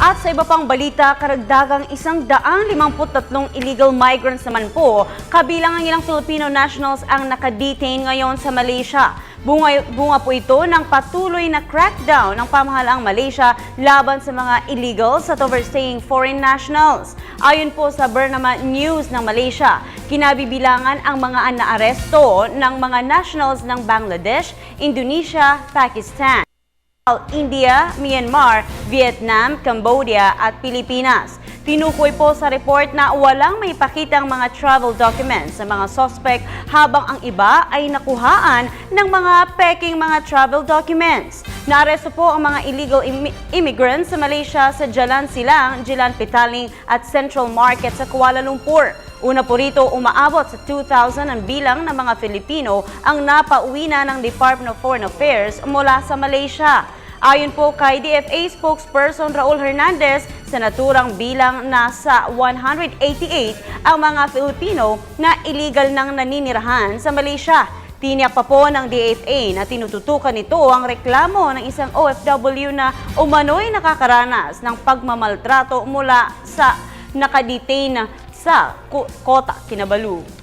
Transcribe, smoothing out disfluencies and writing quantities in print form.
At sa iba pang balita, karagdagang 153 illegal migrants naman po, kabilang ang ilang Filipino nationals ang nakadetain ngayon sa Malaysia. Bunga po ito ng patuloy na crackdown ng pamahalaang Malaysia laban sa mga illegals at overstaying foreign nationals. Ayon po sa Burnama News ng Malaysia, kinabibilangan ang mga naaresto ng mga nationals ng Bangladesh, Indonesia, Pakistan, India, Myanmar, Vietnam, Cambodia at Pilipinas. Tinukoy po sa report na walang maipakitang mga travel documents sa mga suspect habang ang iba ay nakuhaan ng mga peking mga travel documents. Naaresto po ang mga illegal immigrants sa Malaysia sa Jalan Silang, Jalan Petaling at Central Market sa Kuala Lumpur. Una po rito, umaabot sa 2,000 ang bilang ng mga Filipino ang napauwi na ng Department of Foreign Affairs mula sa Malaysia. Ayon po kay DFA spokesperson Raul Hernandez, sa naturang bilang nasa 188 ang mga Filipino na illegal nang naninirahan sa Malaysia. Tiniyak pa po ng DFA na tinututukan nito ang reklamo ng isang OFW na umano'y nakakaranas ng pagmamaltrato mula sa nakadetain sa Kota Kinabalu.